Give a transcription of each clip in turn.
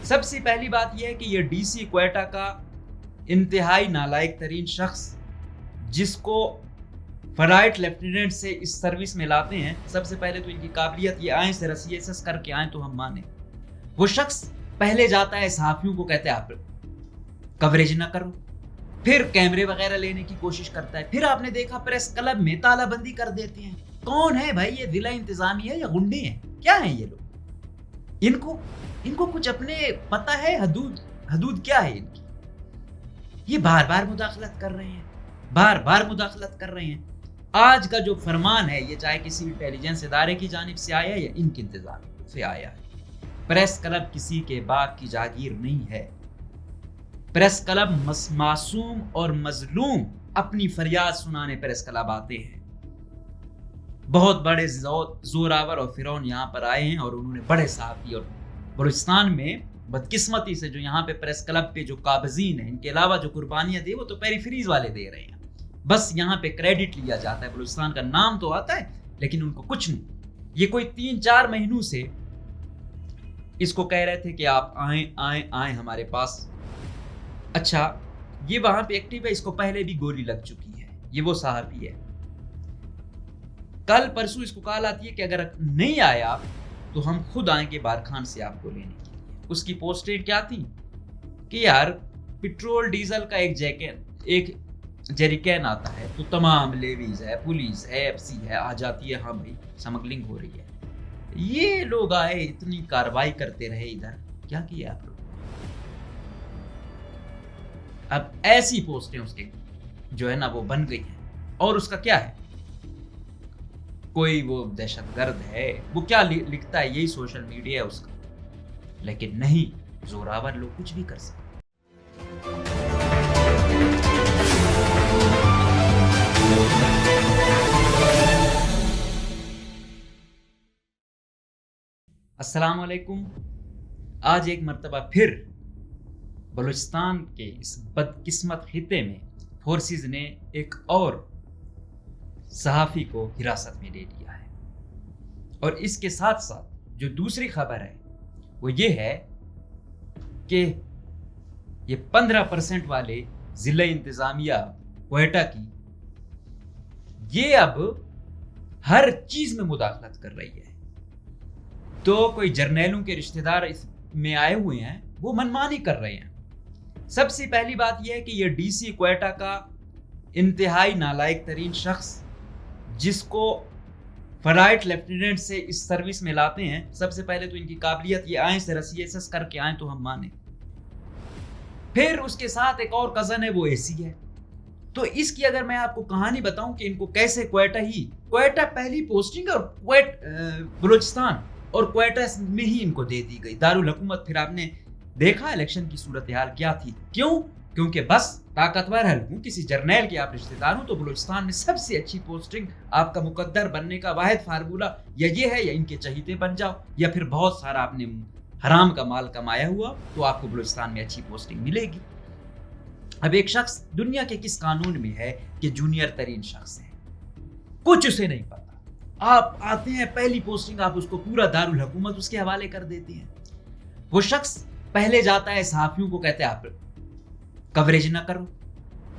سب سے پہلی بات یہ ہے کہ یہ ڈی سی کوئٹہ کا انتہائی نالائق ترین شخص جس کو فلائٹ لیفٹیننٹ سے اس سروس میں لاتے ہیں، سب سے پہلے تو ان کی قابلیت یہ آئیں سے رسی ایسس کر کے آئیں تو ہم مانیں۔ وہ شخص پہلے جاتا ہے صحافیوں کو کہتے ہیں آپ کوریج نہ کرو، پھر کیمرے وغیرہ لینے کی کوشش کرتا ہے، پھر آپ نے دیکھا پریس کلب میں تالہ بندی کر دیتے ہیں۔ کون ہے بھائی یہ؟ ضلع انتظامیہ ہے یا غنڈے ہیں؟ کیا ہیں یہ لوگ؟ ان کو کچھ اپنے پتہ ہے حدود کیا ہے ان کی؟ یہ بار بار مداخلت کر رہے ہیں۔ آج کا جو فرمان ہے یہ چاہے کسی انٹیلیجنس ادارے کی جانب سے آیا ہے یا ان کے انتظام سے آیا ہے، پریس کلب کسی کے باغ کی جاگیر نہیں ہے۔ پریس کلب معصوم اور مظلوم اپنی فریاد سنانے پریس کلب آتے ہیں۔ بہت بڑے زوراور اور فرعون یہاں پر آئے ہیں اور انہوں نے بڑے صحافی، اور بلوچستان میں بدقسمتی سے جو یہاں پہ پریس کلب پہ جو قابضین ہیں، ان کے علاوہ جو قربانیاں دی وہ تو پیریفریز والے دے رہے ہیں، بس یہاں پہ کریڈٹ لیا جاتا ہے، بلوچستان کا نام تو آتا ہے لیکن ان کو کچھ نہیں۔ یہ کوئی 3-4 مہینوں سے اس کو کہہ رہے تھے کہ آپ آئیں ہمارے پاس۔ اچھا، یہ وہاں پہ ایکٹیو ہے، اس کو پہلے بھی گولی لگ چکی ہے، یہ وہ صحافی ہے۔ کل پرسوں اس کو کال آتی ہے کہ اگر نہیں آئے آپ تو ہم خود آئیں گے بارکھان سے آپ کو لینے کے لیے۔ اس کی پوسٹیں کیا تھیں کہ یار پٹرول ڈیزل کا ایک جیریکین آتا ہے تو تمام لیویز ہے، پولیس ہے، ایف سی ہے، آ جاتی ہے، ہاں بھائی سمگلنگ ہو رہی ہے۔ یہ لوگ آئے اتنی کاروائی کرتے رہے، ادھر کیا کیا آپ لوگ؟ اب ایسی پوسٹیں اس کے جو ہے نا وہ بن گئی ہیں، اور اس کا کیا ہے؟ کوئی وہ دہشت گرد ہے، وہ کیا لکھتا ہے، یہی سوشل میڈیا ہے اس کا، لیکن نہیں، زوراور لوگ کچھ بھی کر سکتے۔ السلام علیکم۔ آج ایک مرتبہ پھر بلوچستان کے اس بدقسمت خطے میں فورسز نے ایک اور صحافی کو حراست میں لے لیا ہے، اور اس کے ساتھ ساتھ جو دوسری خبر ہے وہ یہ ہے کہ یہ 15% والے ضلع انتظامیہ کوئٹہ کی یہ اب ہر چیز میں مداخلت کر رہی ہے۔ تو کوئی جرنیلوں کے رشتہ دار اس میں آئے ہوئے ہیں، وہ منمانی کر رہے ہیں۔ سب سے پہلی بات یہ ہے کہ یہ ڈی سی کوئٹہ کا انتہائی نالائق ترین شخص جس کو فلائٹ لیفٹیننٹ سے اس سروس میں لاتے ہیں، سب سے پہلے تو ان کی قابلیت یہ آئیں سے رسی ایسس کر کے آئیں تو ہم مانیں، پھر اس کے ساتھ ایک اور کزن ہے وہ اے سی ہے۔ تو اس کی اگر میں آپ کو کہانی بتاؤں کہ ان کو کیسے کوئٹہ پہلی پوسٹنگ اور بلوچستان اور کوئٹہ میں ہی ان کو دے دی گئی دارالحکومت۔ پھر آپ نے دیکھا الیکشن کی صورتحال کیا تھی، کیونکہ بس طاقتور حلقوں کسی جرنیل کے آپ رشتہ دار ہوں تو بلوچستان میں سب سے اچھی پوسٹنگ آپ کا مقدر بننے کا واحد فارمولہ یا یہ ہے یا ان کے چہیتے بن جاؤ، یا پھر بہت سارا آپ نے حرام کا مال کمایا ہوا تو آپ کو بلوچستان میں اچھی پوسٹنگ ملے گی۔ اب ایک شخص دنیا کے کس قانون میں ہے کہ جونیئر ترین شخص ہے، کچھ اسے نہیں پتا، آپ آتے ہیں پہلی پوسٹنگ، آپ اس کو پورا دارالحکومت اس کے حوالے کر دیتے ہیں۔ وہ شخص پہلے جاتا ہے صحافیوں کو کہتے ہیں آپ کوریج نہ کرو،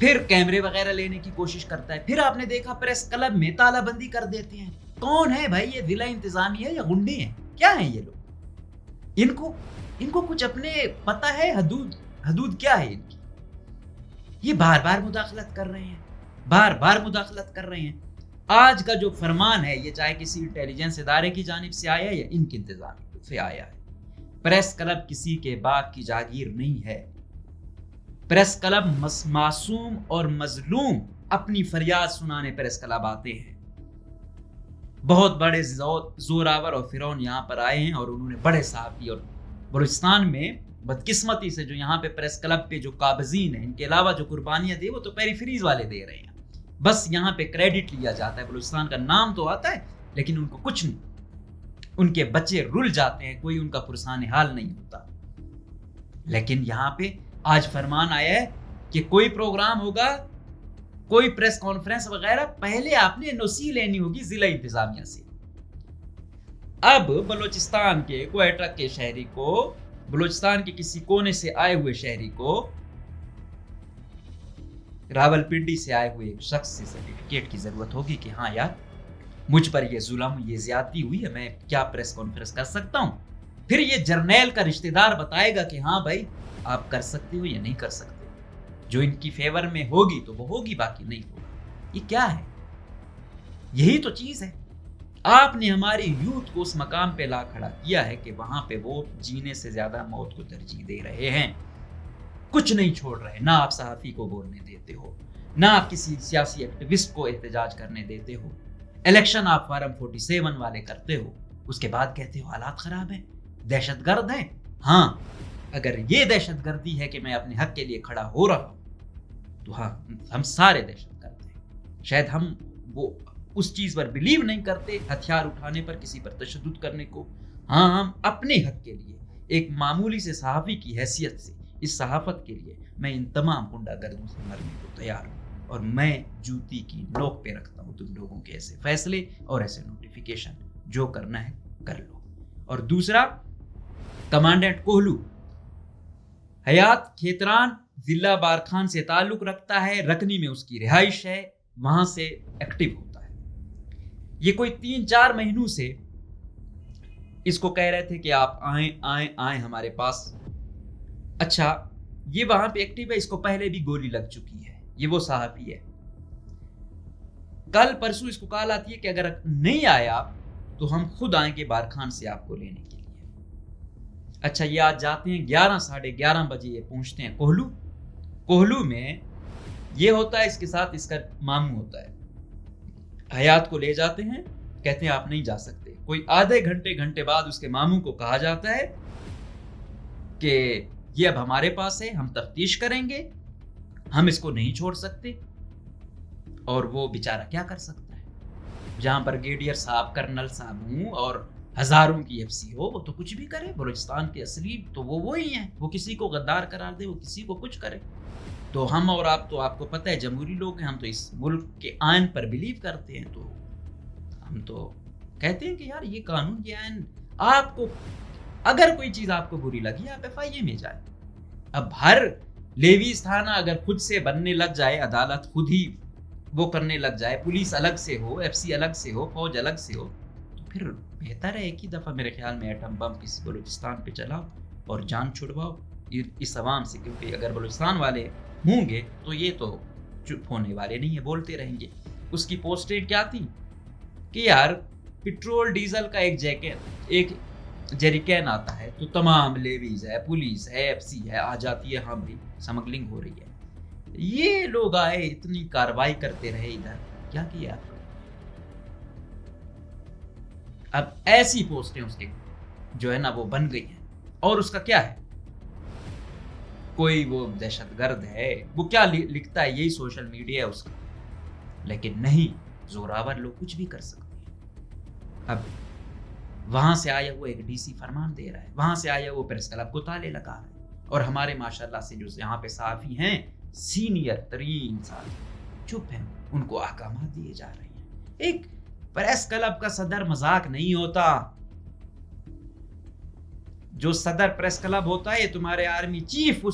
پھر کیمرے وغیرہ لینے کی کوشش کرتا ہے، پھر آپ نے دیکھا پریس کلب میں تالہ بندی کر دیتے ہیں۔ کون ہے بھائی یہ؟ ضلع انتظامیہ ہے یا غنڈے ہیں؟ کیا ہیں یہ لوگ؟ ان کو کچھ اپنے پتہ ہے حدود کیا ہے ان کی؟ یہ بار بار مداخلت کر رہے ہیں۔ آج کا جو فرمان ہے یہ چاہے کسی انٹیلیجنس ادارے کی جانب سے آیا ہے یا ان کے انتظام سے آیا ہے، پریس کلب کسی کے باغ کی جاگیر نہیں ہے۔ پریس کلب معصوم اور مظلوم اپنی فریاد سنانے پریس کلب آتے ہیں۔ بہت بڑے زوراور اور فرعون یہاں پر آئے ہیں اور انہوں نے بڑے صحافی، اور بلوچستان میں بدقسمتی سے جو یہاں پہ پریس کلب پہ جو قابضین ہیں، ان کے علاوہ جو قربانیاں دی وہ تو پیریفریز والے دے رہے ہیں، بس یہاں پہ کریڈٹ لیا جاتا ہے، بلوچستان کا نام تو آتا ہے لیکن ان کو کچھ نہیں، ان کے بچے رل جاتے ہیں، کوئی ان کا پرسان حال نہیں ہوتا۔ لیکن یہاں پہ آج فرمان آیا ہے کہ کوئی پروگرام ہوگا، کوئی پریس کانفرنس وغیرہ، پہلے آپ نے NOC لینی ہوگی ضلع انتظامیہ سے۔ اب بلوچستان کے کوئٹہ کے شہری کو بلوچستان کے کسی کونے سے آئے ہوئے شہری کو راولپنڈی سے آئے ہوئے ایک شخص سے سرٹیفکیٹ کی ضرورت ہوگی کہ ہاں یار مجھ پر یہ ظلم یہ زیادتی ہوئی ہے, میں کیا پریس کانفرنس کر سکتا ہوں. پھر یہ جرنیل کا رشتہ دار بتائے گا کہ ہاں بھائی آپ کر سکتے ہو یا نہیں کر سکتے. جو ان کی فیور میں ہوگی تو وہ ہوگی, باقی نہیں ہوگا. یہ کیا ہے؟ یہی تو چیز ہے. آپ نے ہماری یوتھ کو اس مقام پہ لا کھڑا کیا ہے کہ وہاں پہ وہ جینے سے زیادہ موت کو ترجیح دے رہے ہیں, کچھ نہیں چھوڑ رہے. نہ آپ صحافی کو بولنے دیتے ہو, نہ آپ کسی سیاسی ایکٹیوسٹ کو احتجاج کرنے دیتے ہو. الیکشن آپ فارم 47 والے کرتے ہو, اس کے بعد کہتے ہو حالات خراب ہیں, دہشت گرد ہیں. ہاں اگر یہ دہشت گردی ہے کہ میں اپنے حق کے لیے کھڑا ہو رہا ہوں تو ہاں ہم سارے دہشت گرد ہیں. شاید ہم وہ اس چیز پر بلیو نہیں کرتے, ہتھیار اٹھانے پر, کسی پر تشدد کرنے کو. ہاں ہم اپنے حق کے لیے ایک معمولی سے صحافی کی حیثیت سے اس صحافت کے لیے میں ان تمام غنڈہ گردوں سے مرنے کو تیار ہوں, اور میں جوتی کی نوک پہ رکھتا ہوں تم لوگوں کے ایسے فیصلے اور ایسے نوٹیفیکیشن. جو کرنا ہے کر لو. اور دوسرا, کمانڈنٹ کوہلو حیات کھیتران ضلع بارکھان سے تعلق رکھتا ہے, رکنی میں اس کی رہائش ہے, وہاں سے ایکٹیو ہوتا ہے. یہ کوئی 3-4 مہینوں سے اس کو کہہ رہے تھے کہ آپ آئیں ہمارے پاس. اچھا یہ وہاں پہ ایکٹیو ہے, اس کو پہلے بھی گولی لگ چکی ہے, یہ وہ صحافی ہے. کل پرسوں اس کو کال آتی ہے کہ اگر نہیں آیا تو ہم خود آئیں گے بارکھان سے آپ کو لینے کے لیے. اچھا یہ آج جاتے ہیں 11-11:30 بجے یہ پہنچتے ہیں کوہلو میں. یہ ہوتا ہے اس کے ساتھ اس کا ماموں ہوتا ہے. حیات کو لے جاتے ہیں, کہتے ہیں آپ نہیں جا سکتے. کوئی آدھے گھنٹے بعد اس کے ماموں کو کہا جاتا ہے کہ یہ اب ہمارے پاس ہے, ہم تفتیش کریں گے, ہم اس کو نہیں چھوڑ سکتے. اور وہ بیچارہ کیا کر سکتا ہے, جہاں برگیڈیئر صاحب کرنل صاحب ہوں اور ہزاروں کی ایف سی ہو, وہ تو کچھ بھی کرے. بلوچستان کے اصلی تو وہی ہیں, وہ کسی کو غدار قرار دے, وہ کسی کو کچھ کرے. تو ہم اور آپ تو آپ کو پتہ ہے جمہوری لوگ ہیں, ہم تو اس ملک کے آئین پر بلیو کرتے ہیں. تو ہم تو کہتے ہیں کہ یار یہ قانون یہ آئین, آپ کو اگر کوئی چیز آپ کو بری لگی آپ ایف آئی اے میں جائیں. اب ہر لیویز تھانہ اگر خود سے بننے لگ جائے, عدالت خود ہی وہ کرنے لگ جائے, پولیس الگ سے ہو, ایف سی الگ سے ہو, فوج الگ سے ہو, تو پھر بہتر ہے ایک ہی دفعہ میرے خیال میں ایٹم بم کسی بلوچستان پہ چلاؤ اور جان چھڑواؤ اس عوام سے. کیونکہ اگر بلوچستان والے ہوں گے تو یہ تو چپ ہونے والے نہیں ہیں, بولتے رہیں گے. اس کی پوسٹیں کیا تھیں کہ یار پٹرول ڈیزل کا ایک جیریکین آتا ہے تو تمام لیویز ہے, پولیس ہے, ایف سی ہے, آ جاتی ہے, ہاں بھائی سمگلنگ ہو رہی ہے. یہ لوگ آئے اتنی کاروائی کرتے رہے, ادھر کیا کیا. اب ایسی پوسٹیں اس کے جو ہے نا وہ بن گئی ہیں. اور اس کا کیا ہے, کوئی وہ دہشت گرد ہے, وہ کیا لکھتا ہے, یہی سوشل میڈیا ہے اس کا. لیکن نہیں, زوراور لوگ کچھ بھی کر سکتے ہیں. اب وہاں سے آیا وہ ایک ڈی سی فرمان دے رہا ہے, وہاں سے آیا وہ پریس کلب کو تالے لگا رہا ہے, اور ہمارے ماشاءاللہ سے جو یہاں پہ صحافی ہیں سینئر ترین صحافی چپ ہیں, ان کو احکامات دیے جا رہے ہیں. ایک پریس کلب کا صدر مذاق نہیں ہوتا. جو صدر پریس کلب ہوتا ہے تمہارے آرمی چیف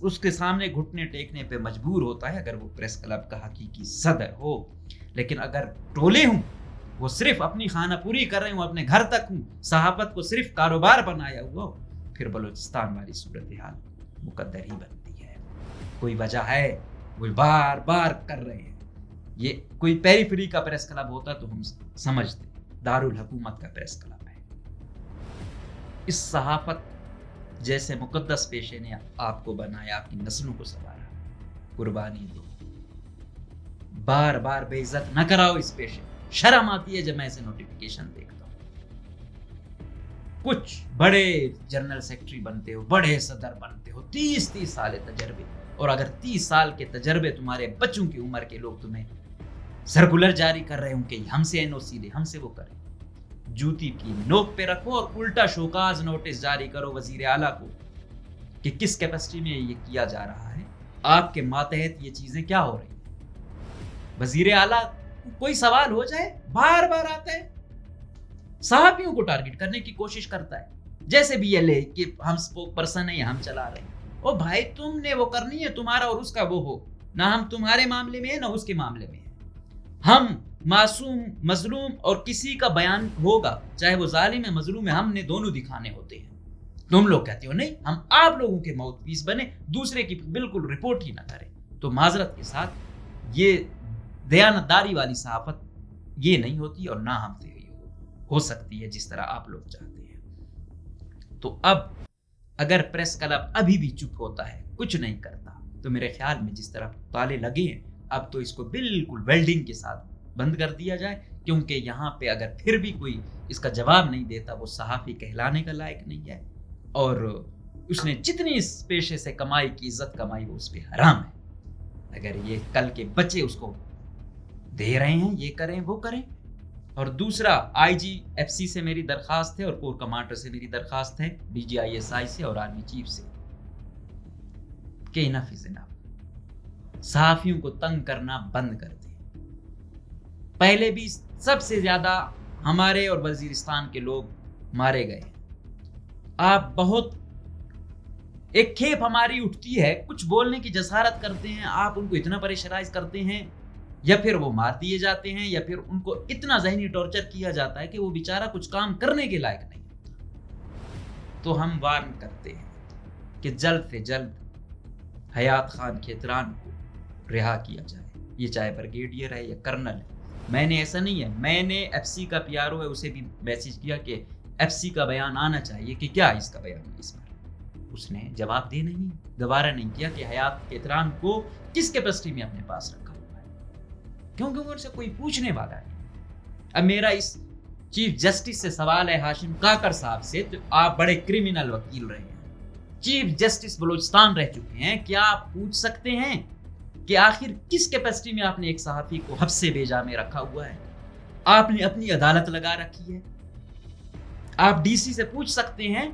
اس کے سامنے گھٹنے ٹیکنے پہ مجبور ہوتا ہے اگر وہ پریس کلب کا حقیقی صدر ہو. لیکن اگر ٹولے ہوں, وہ صرف اپنی خانہ پوری کر رہے ہوں, اپنے گھر تک ہوں, صحافت کو صرف کاروبار بنایا ہوا ہو, پھر بلوچستان والی صورتحال مقدر ہی بنتی ہے. کوئی وجہ ہے, وہ بار بار کر رہے ہیں. یہ کوئی پیریفری کا پریس کلب ہوتا تو ہم سمجھتے, دارالحکومت کا پریس کلب ہے. اس صحافت جیسے مقدس پیشے نے آپ کو بنایا, آپ کی نسلوں کو سنوارا, قربانی دو. بار بار بے عزت نہ کراؤ اس پیشے. شرم آتی ہے جب میں ایسے نوٹیفیکیشن دیکھتا ہوں. کچھ بڑے جنرل سیکرٹری بنتے ہو, بڑے صدر بنتے ہو, 30 سال تجربے, اور اگر 30 سال کے تجربے تمہارے بچوں کی عمر کے لوگ تمہیں سرکولر جاری کر رہے ہوں کہ ہم سے این او سی لے, ہم سے وہ کریں, جوتی کی نوک پہ رکھو اور الٹا شوکاز نوٹس جاری کرو وزیر اعلیٰ کو کہ کس کیپیسٹی میں یہ کیا جا رہا ہے, آپ کے ماتحت یہ چیزیں کیا ہو رہی ہیں. وزیر اعلیٰ کوئی سوال ہو جائے بار بار آتا ہے, صحافیوں کو ٹارگٹ کرنے کی کوشش کرتا ہے. جیسے بھی یہ لے کہ ہم اسپوک پرسن ہیں یا ہم چلا رہے ہیں. او بھائی تم نے وہ کرنی ہے, تمہارا اور اس کا وہ ہو, نہ ہم تمہارے معاملے میں ہیں نہ اس کے معاملے میں ہیں. ہم معصوم مظلوم اور کسی کا بیان ہوگا چاہے وہ ظالم ہے مظلوم ہے, ہم نے دونوں دکھانے ہوتے ہیں. تم لوگ کہتے ہو نہیں ہم آپ لوگوں کے ماؤتھ پیس بنے, دوسرے کی بالکل رپورٹ ہی نہ کریں. تو معذرت کے ساتھ یہ دیانتداری والی صحافت یہ نہیں ہوتی اور نہ ہم سے ہو سکتی ہے جس طرح آپ لوگ چاہتے ہیں. تو اب اگر پریس کلب ابھی بھی چپ ہوتا ہے, کچھ نہیں کرتا, تو میرے خیال میں جس طرح تالے لگے ہیں اب تو اس کو بالکل ویلڈنگ کے ساتھ بند کر دیا جائے, کیونکہ یہاں پہ اگر پھر بھی کوئی اس کا جواب نہیں دیتا وہ صحافی کہلانے کا لائق نہیں ہے, اور اس نے جتنی اس پیشے سے کمائی کی عزت کمائی وہ اس پہ حرام ہے. اگر یہ کل کے بچے اس کو دے رہے ہیں یہ کریں وہ کریں. اور دوسرا آئی جی ایف سی سے میری درخواست ہے اور کور کمانڈر سے میری درخواست ہے, D G I S I سے اور آرمی چیف سے, کہ انف از انف, صحافیوں کو تنگ کرنا بند کر دیں. پہلے بھی سب سے زیادہ ہمارے اور وزیرستان کے لوگ مارے گئے. آپ بہت ایک کھیپ ہماری اٹھتی ہے, کچھ بولنے کی جسارت کرتے ہیں, آپ ان کو اتنا پریشرائز کرتے ہیں یا پھر وہ مار دیے جاتے ہیں یا پھر ان کو اتنا ذہنی ٹارچر کیا جاتا ہے کہ وہ بیچارہ کچھ کام کرنے کے لائق نہیں ہوتا. تو ہم وارن کرتے ہیں کہ جلد سے جلد حیات خان کھیتران کو رہا کیا جائے, یہ چاہے بریگیڈیئر ہے یا کرنل ہے. میں نے ایسا نہیں ہے, میں نے ایف سی کا پی آر او ہے اسے بھی میسج کیا کہ ایف سی کا بیان آنا چاہیے کہ کیا اس کا بیان ہے اس پر. اس نے جواب دے نہیں, دوبارہ نہیں کیا کہ حیات کھیتران کو کس کیپیسٹی میں اپنے پاس رکھا ہوا ہے, کیونکہ ان سے کوئی پوچھنے والا ہے. اب میرا اس چیف جسٹس سے سوال ہے ہاشم کاکر صاحب سے, تو آپ بڑے کرمنل وکیل رہے ہیں, چیف جسٹس بلوچستان رہ چکے ہیں, کیا آپ پوچھ سکتے ہیں کہ آخر کس کیپیسٹی میں آپ نے ایک صحافی کو حبس سے بھیجا میں رکھا ہوا ہے؟ آپ نے اپنی عدالت لگا رکھی ہے. آپ ڈی سی سے پوچھ سکتے ہیں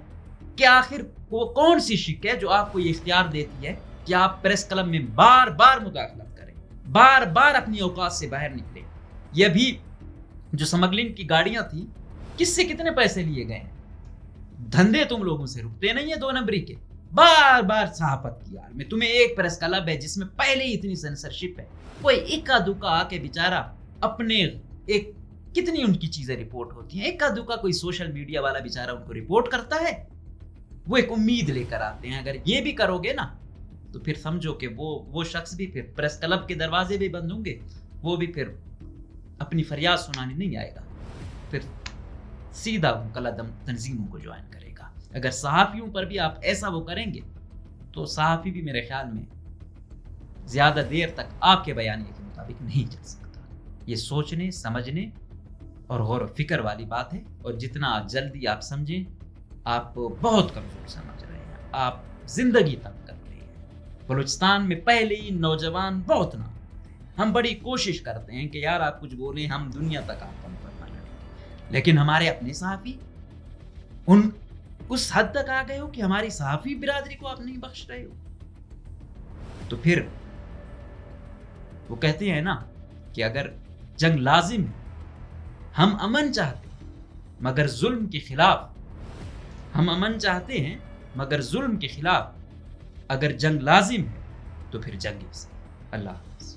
کہ آخر وہ کون سی شک ہے جو آپ کو یہ اختیار دیتی ہے کہ آپ پریس کلب میں بار بار مداخلت کریں, بار بار اپنی اوقات سے باہر نکلیں. یہ بھی جو سمگلنگ کی گاڑیاں تھیں کس سے کتنے پیسے لیے گئے ہیں؟ دھندے تم لوگوں سے رکتے نہیں ہیں 2 نمبری کے, بار بار صحافت کی یار میں تمہیں ایک پریس کلب ہے جس میں پہلے ہی اتنی سینسرشپ ہے, کوئی اکا دکا آ کے بیچارہ اپنے ایک کتنی ان کی چیزیں رپورٹ ہوتی ہیں, اکا دکا کوئی سوشل میڈیا والا بیچارہ ان کو رپورٹ کرتا ہے, وہ ایک امید لے کر آتے ہیں. اگر یہ بھی کرو گے نا تو پھر سمجھو کہ وہ شخص بھی پھر پریس کلب کے دروازے بھی بند ہوں گے, وہ بھی پھر اپنی فریاد سنانے نہیں آئے گا, پھر سیدھا قلعہ تنظیموں کو جوائن کرے گا. اگر صحافیوں پر بھی آپ ایسا وہ کریں گے تو صحافی بھی میرے خیال میں زیادہ دیر تک آپ کے بیانیے کے مطابق نہیں چل سکتا. یہ سوچنے سمجھنے اور غور و فکر والی بات ہے, اور جتنا جلدی آپ سمجھیں آپ بہت کمزور سمجھ رہے ہیں, آپ زندگی تنگ کر رہے ہیں. بلوچستان میں پہلے ہی نوجوان بہت نہ, ہم بڑی کوشش کرتے ہیں کہ یار آپ کچھ بولیں ہم دنیا تک آپ کم کرنا لڑیں, لیکن ہمارے اپنے صحافی ان اس حد تک آ گئے ہو کہ ہماری صحافی برادری کو آپ نہیں بخش رہے ہو. تو پھر وہ کہتے ہیں نا کہ اگر جنگ لازم ہے, ہم امن چاہتے ہیں مگر ظلم کے خلاف, ہم امن چاہتے ہیں مگر ظلم کے خلاف, اگر جنگ لازم ہے تو پھر جنگ سے. اللہ حافظ.